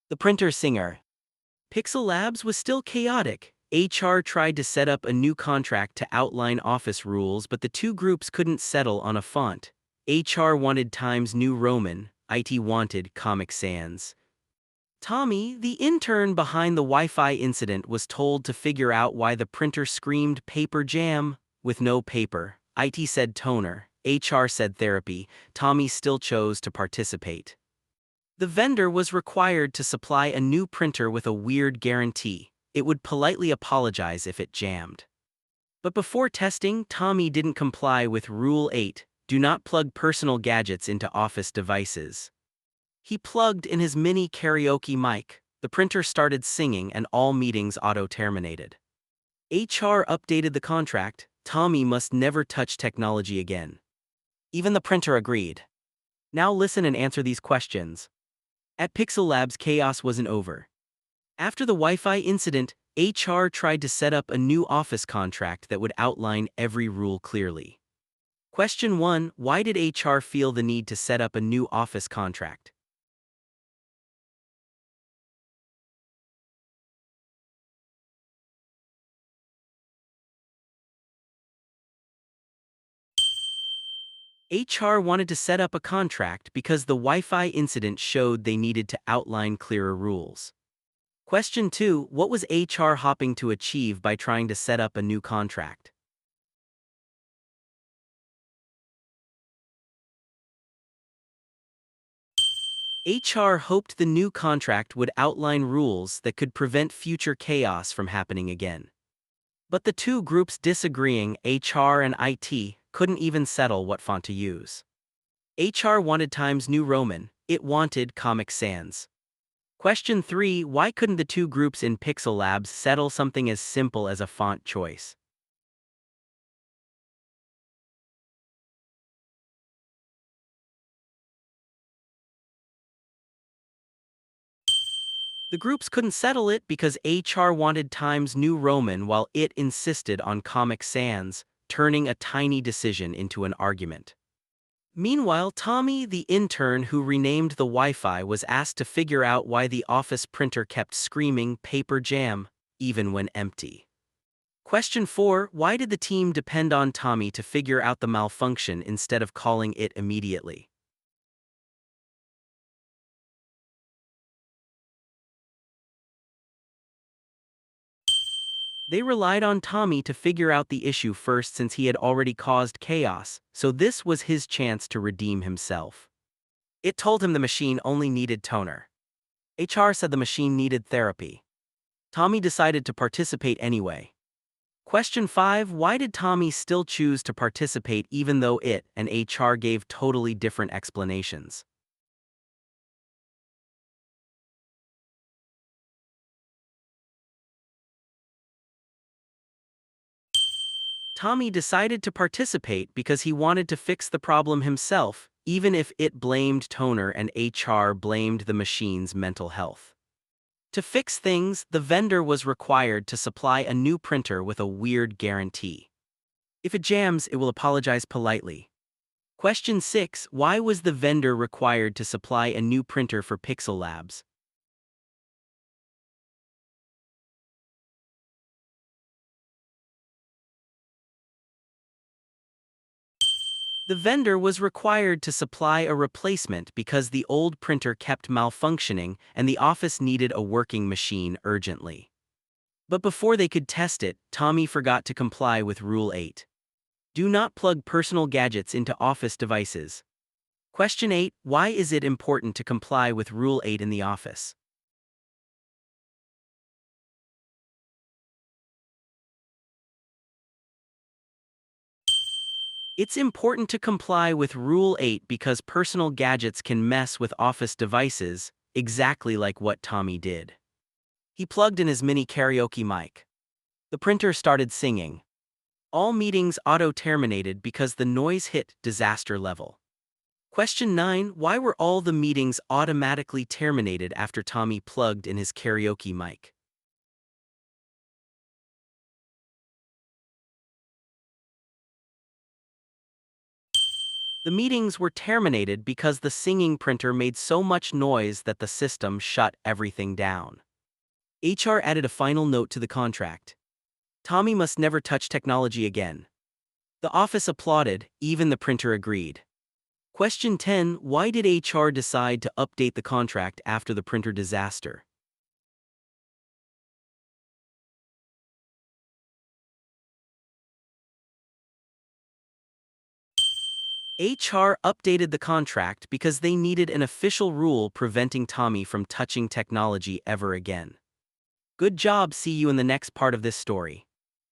The printer singer. Pixel Labs was still chaotic. HR tried to set up a new contract to outline office rules, but the two groups couldn't settle on a font. HR wanted Times New Roman, IT wanted Comic Sans. Tommy, the intern behind the Wi-Fi incident, was told to figure out why the printer screamed paper jam with no paper. IT said toner, HR said therapy. Tommy still chose to participate. The vendor was required to supply a new printer with a weird guarantee. It would politely apologize if it jammed. But before testing, Tommy didn't comply with Rule 8, do not plug personal gadgets into office devices. He plugged in his mini karaoke mic. The printer started singing and all meetings auto-terminated. HR updated the contract. Tommy must never touch technology again. Even the printer agreed. Now listen and answer these questions. At Pixel Labs, chaos wasn't over. After the Wi-Fi incident, HR tried to set up a new office contract that would outline every rule clearly. Question 1. Why did HR feel the need to set up a new office contract? HR wanted to set up a contract because the Wi-Fi incident showed they needed to outline clearer rules. Question 2. What was HR hoping to achieve by trying to set up a new contract? HR hoped the new contract would outline rules that could prevent future chaos from happening again. But the two groups disagreeing, HR and IT, couldn't even settle what font to use. HR wanted Times New Roman, it wanted Comic Sans. Question 3. Why couldn't the two groups in Pixel Labs settle something as simple as a font choice? The groups couldn't settle it because HR wanted Times New Roman while it insisted on Comic Sans, turning a tiny decision into an argument. Meanwhile, Tommy, the intern who renamed the Wi-Fi, was asked to figure out why the office printer kept screaming paper jam, even when empty. Question 4. Why did the team depend on Tommy to figure out the malfunction instead of calling it immediately? They relied on Tommy to figure out the issue first since he had already caused chaos, so this was his chance to redeem himself. It told him the machine only needed toner. HR said the machine needed therapy. Tommy decided to participate anyway. Question 5. Why did Tommy still choose to participate even though it and HR gave totally different explanations? Tommy decided to participate because he wanted to fix the problem himself, even if it blamed toner and HR blamed the machine's mental health. To fix things, the vendor was required to supply a new printer with a weird guarantee. If it jams, it will apologize politely. Question 6. Why was the vendor required to supply a new printer for Pixel Labs? The vendor was required to supply a replacement because the old printer kept malfunctioning and the office needed a working machine urgently. But before they could test it, Tommy forgot to comply with Rule 8. Do not plug personal gadgets into office devices. Question 8. Why is it important to comply with Rule 8 in the office? It's important to comply with Rule 8 because personal gadgets can mess with office devices, exactly like what Tommy did. He plugged in his mini karaoke mic. The printer started singing. All meetings auto-terminated because the noise hit disaster level. Question 9. Why were all the meetings automatically terminated after Tommy plugged in his karaoke mic? The The meetings were terminated because the singing printer made so much noise that the system shut everything down. HR added a final note to the contract. Tommy must never touch technology again. The office applauded, even the printer agreed. Question 10. Why did HR decide to update the contract after the printer disaster? HR updated the contract because they needed an official rule preventing Tommy from touching technology ever again. Good job, see you in the next part of this story.